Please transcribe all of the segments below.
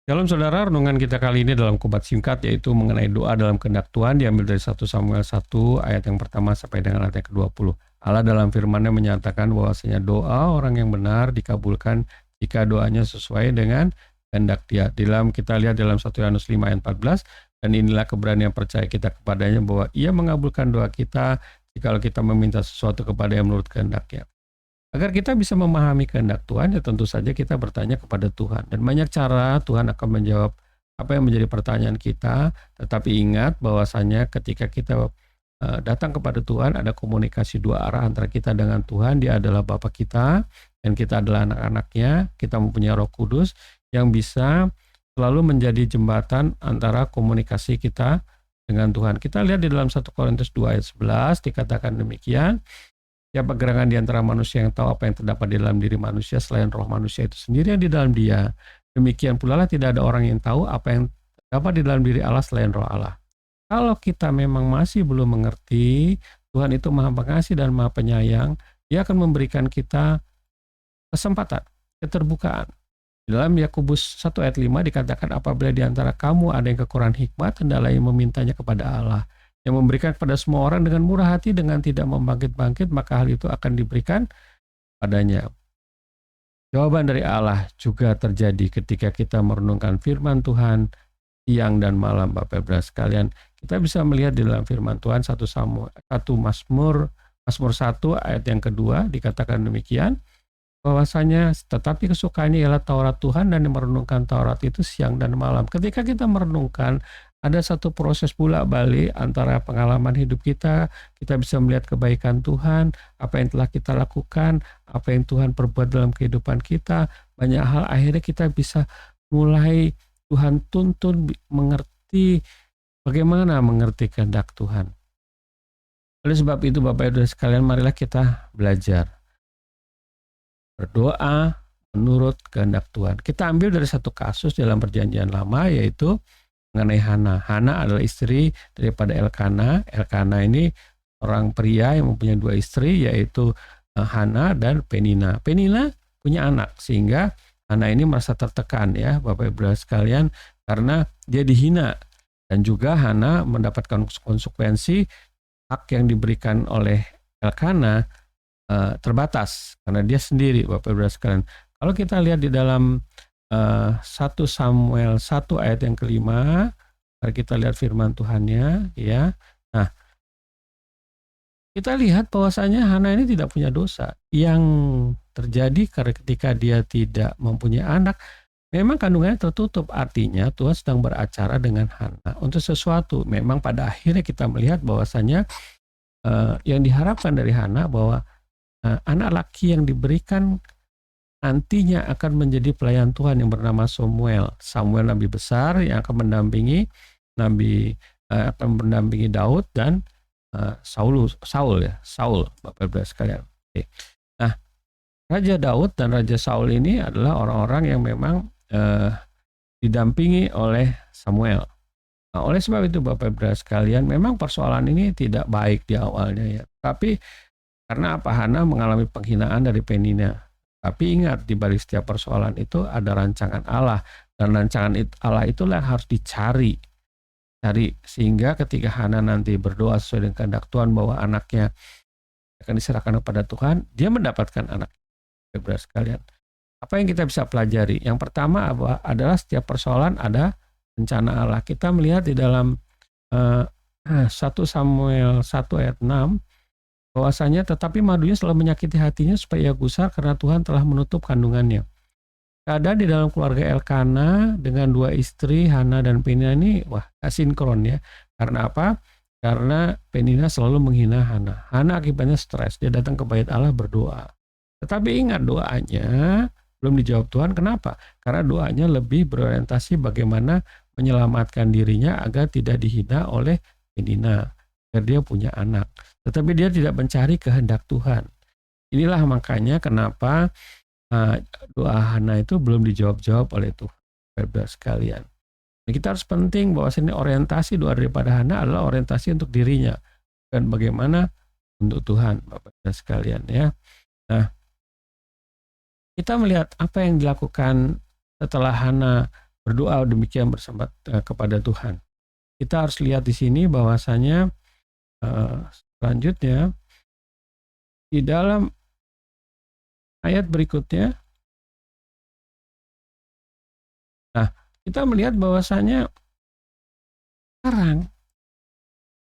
Dalam saudara, renungan kita kali ini dalam khotbah singkat yaitu mengenai doa dalam kehendak Tuhan, diambil dari 1 Samuel 1 ayat yang pertama sampai dengan ayat yang ke-20. Allah dalam firman-Nya menyatakan bahwasanya doa orang yang benar dikabulkan jika doanya sesuai dengan kehendak Dia. Kita lihat dalam 1 Yohanes 5 ayat 14, dan inilah keberanian percaya kita kepadanya bahwa Ia mengabulkan doa kita jikalau kita meminta sesuatu kepada Yang menurut kehendak-Nya. Agar kita bisa memahami kehendak Tuhan, ya tentu saja kita bertanya kepada Tuhan. Dan banyak cara Tuhan akan menjawab apa yang menjadi pertanyaan kita. Tetapi ingat bahwasanya ketika kita datang kepada Tuhan, ada komunikasi dua arah antara kita dengan Tuhan. Dia adalah Bapa kita dan kita adalah anak-anaknya. Kita mempunyai Roh Kudus yang bisa selalu menjadi jembatan antara komunikasi kita dengan Tuhan. Kita lihat di dalam 1 Korintus 2 ayat 11 dikatakan demikian. Siapa gerangan di antara manusia yang tahu apa yang terdapat di dalam diri manusia selain roh manusia itu sendiri yang di dalam dia. Demikian pula lah tidak ada orang yang tahu apa yang terdapat di dalam diri Allah selain roh Allah. Kalau kita memang masih belum mengerti, Tuhan itu Maha Pengasih dan Maha Penyayang, Dia akan memberikan kita kesempatan, keterbukaan. Di dalam Yakobus 1 ayat 5 dikatakan apabila di antara kamu ada yang kekurangan hikmat, hendaklah yang memintanya kepada Allah, yang memberikan kepada semua orang dengan murah hati, dengan tidak membangkit-bangkit, maka hal itu akan diberikan padanya. Jawaban dari Allah juga terjadi ketika kita merenungkan firman Tuhan siang dan malam, Bapak Ibu sekalian. Kita bisa melihat di dalam firman Tuhan 1 Mazmur 1 ayat yang kedua dikatakan demikian, bahwasanya tetapi kesukaannya ialah Taurat Tuhan, dan merenungkan Taurat itu siang dan malam. Ketika kita merenungkan, ada satu proses bolak-balik antara pengalaman hidup kita bisa melihat kebaikan Tuhan, apa yang telah kita lakukan, apa yang Tuhan perbuat dalam kehidupan kita. Banyak hal akhirnya kita bisa mulai Tuhan tuntun mengerti bagaimana mengerti kehendak Tuhan. Oleh sebab itu Bapak Ibu sekalian, marilah kita belajar berdoa menurut kehendak Tuhan. Kita ambil dari satu kasus dalam Perjanjian Lama, yaitu mengenai Hana. Hana adalah istri daripada Elkana. Elkana ini orang pria yang mempunyai dua istri, yaitu Hana dan Penina. Penina punya anak, sehingga Hana ini merasa tertekan, ya Bapak Ibu sekalian, karena dia dihina. Dan juga Hana mendapatkan konsekuensi hak yang diberikan oleh Elkana terbatas karena dia sendiri, Bapak Ibu sekalian. Kalau kita lihat di dalam 1 Samuel 1 ayat yang kelima, mari kita lihat firman Tuhannya, ya. Nah, kita lihat bahwasanya Hana ini tidak punya dosa. Yang terjadi karena ketika dia tidak mempunyai anak, memang kandungannya tertutup. Artinya Tuhan sedang beracara dengan Hana untuk sesuatu. Memang pada akhirnya kita melihat bahwasanya yang diharapkan dari Hana bahwa anak laki yang diberikan nantinya akan menjadi pelayan Tuhan yang bernama Samuel. Samuel nabi besar yang akan mendampingi Daud dan Saul, Bapak Ibu sekalian. Oke. Nah, Raja Daud dan Raja Saul ini adalah orang-orang yang memang didampingi oleh Samuel. Nah, oleh sebab itu Bapak Ibu sekalian, memang persoalan ini tidak baik di awalnya, ya. Tapi karena apa? Hana mengalami penghinaan dari Penina. Tapi ingat, di balik setiap persoalan itu ada rancangan Allah. Dan rancangan Allah itulah yang harus dicari. Sehingga ketika Hana nanti berdoa sesuai dengan kehendak Tuhan bahwa anaknya akan diserahkan kepada Tuhan, dia mendapatkan anak. Bapak sekalian, apa yang kita bisa pelajari? Yang pertama adalah setiap persoalan ada rencana Allah. Kita melihat di dalam 1 Samuel 1 ayat 6, bahwasanya tetapi madunya selalu menyakiti hatinya supaya ia gusar karena Tuhan telah menutup kandungannya. Keadaan di dalam keluarga Elkana dengan dua istri Hana dan Penina ini asinkron, ya. Karena apa? Karena Penina selalu menghina Hana. Hana akibatnya stres, dia datang ke bait Allah berdoa. Tetapi ingat, doanya belum dijawab Tuhan. Kenapa? Karena doanya lebih berorientasi bagaimana menyelamatkan dirinya agar tidak dihina oleh Penina, agar dia punya anak. Tetapi dia tidak mencari kehendak Tuhan. Inilah makanya kenapa doa Hana itu belum dijawab-jawab oleh Tuhan, Bapak sekalian. Dan kita harus penting bahwa ini orientasi doa daripada Hana adalah orientasi untuk dirinya dan bagaimana untuk Tuhan, Bapak sekalian, ya. Nah, kita melihat apa yang dilakukan setelah Hana berdoa demikian bersama kepada Tuhan. Kita harus lihat di sini bahwasanya selanjutnya di dalam ayat berikutnya, nah kita melihat bahwasanya sekarang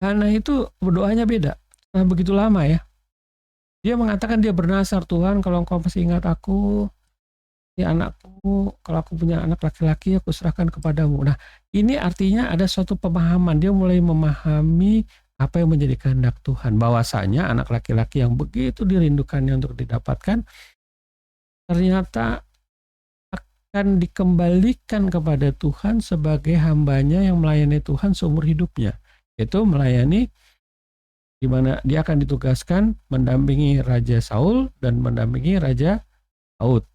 Hana itu berdoanya beda. Setelah begitu lama ya, dia mengatakan dia bernasar, Tuhan kalau engkau masih ingat aku, ya anakku, kalau aku punya anak laki-laki aku serahkan kepadamu. Nah ini artinya ada suatu pemahaman, dia mulai memahami apa yang menjadi kehendak Tuhan. Bahwasanya anak laki-laki yang begitu dirindukannya untuk didapatkan, ternyata akan dikembalikan kepada Tuhan sebagai hambanya yang melayani Tuhan seumur hidupnya. Itu melayani, di mana dia akan ditugaskan mendampingi Raja Saul dan mendampingi Raja Daud.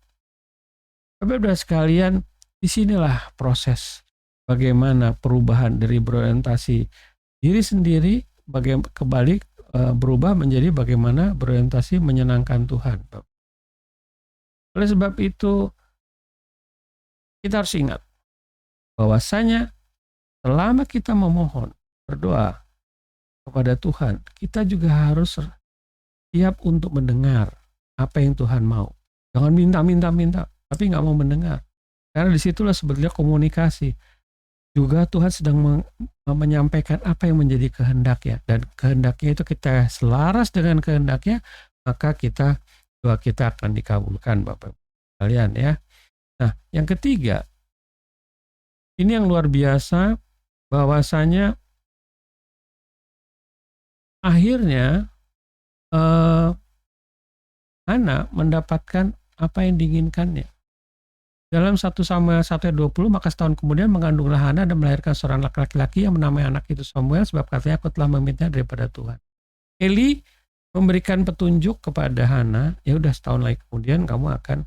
Saudara sekalian, disinilah proses bagaimana perubahan dari berorientasi diri sendiri kembali berubah menjadi bagaimana berorientasi menyenangkan Tuhan. Oleh sebab itu, kita harus ingat bahwasanya selama kita memohon, berdoa kepada Tuhan, kita juga harus siap untuk mendengar apa yang Tuhan mau. Jangan minta, tapi nggak mau mendengar. Karena disitulah sebetulnya komunikasi. Juga Tuhan sedang menyampaikan apa yang menjadi kehendaknya. Dan kehendaknya itu kita selaras dengan kehendaknya, maka doa kita akan dikabulkan, Bapak kalian ya. Nah, yang ketiga, ini yang luar biasa, bahwasanya akhirnya Hana mendapatkan apa yang diinginkannya. Dalam 1 Samuel 1:20, maka setahun kemudian mengandunglah Hana dan melahirkan seorang laki-laki yang menamai anak itu Samuel, sebab katanya aku telah memintanya daripada Tuhan. Eli memberikan petunjuk kepada Hana, ya udah setahun lagi kemudian kamu akan,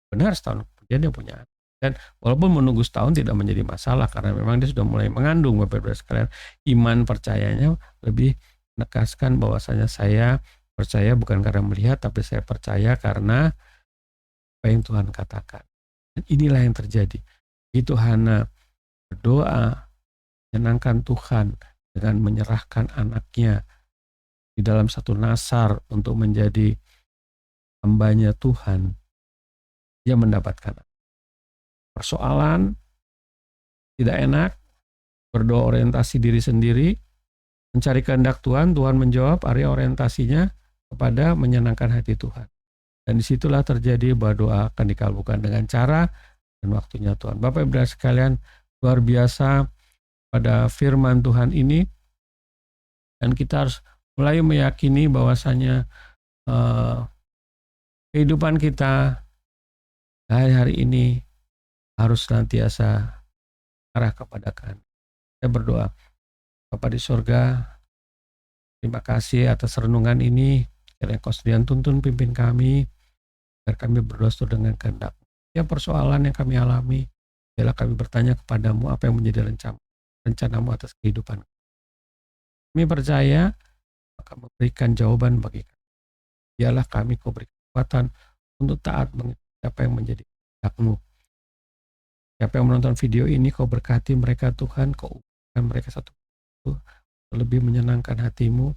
benar setahun kemudian dia punya anak. Dan walaupun menunggu setahun tidak menjadi masalah karena memang dia sudah mulai mengandung, Bapak-Ibu sekalian. Iman percayanya lebih menegaskan bahwasanya saya percaya bukan karena melihat, tapi saya percaya karena apa yang Tuhan katakan. Dan inilah yang terjadi. Begitu Hana berdoa, menyenangkan Tuhan dengan menyerahkan anaknya di dalam satu nasar untuk menjadi hambanya Tuhan, dia mendapatkan persoalan tidak enak, berdoa orientasi diri sendiri, mencari kehendak Tuhan, Tuhan menjawab, area orientasinya kepada menyenangkan hati Tuhan. Dan disitulah terjadi bahwa doa akan dikabulkan dengan cara dan waktunya Tuhan. Bapak Ibu sekalian, luar biasa pada firman Tuhan ini. Dan kita harus mulai meyakini bahwasanya kehidupan kita hari-hari ini harus senantiasa arah kepada kehendak. Saya berdoa, Bapa di surga, terima kasih atas renungan ini. Kiranya Kau sediaan tuntun pimpin kami, agar kami berdoa sesuai dengan kehendak. Ya persoalan yang kami alami, biarlah kami bertanya kepadamu apa yang menjadi rencanamu atas kehidupan. Kami percaya, maka memberikan jawaban bagi kami. Biarlah kami Kau beri kekuatan untuk taat mengikuti apa yang menjadi kehendak-Mu. Siapa yang menonton video ini, Kau berkati mereka Tuhan, Kau ubahkan mereka satu lebih menyenangkan hati-Mu.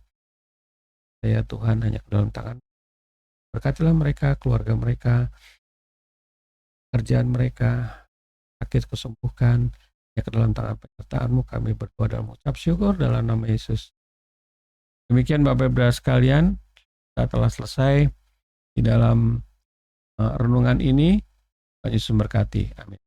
Saya Tuhan hanya ke dalam tangan. Berkatilah mereka, keluarga mereka, kerjaan mereka, sakit kesembuhkan, ya ke dalam tangan penyertaan-Mu kami berdoa dalam ucap syukur dalam nama Yesus. Demikian Bapak Ibu sekalian, kita telah selesai di dalam renungan ini. Tuhan Yesus memberkati. Amin.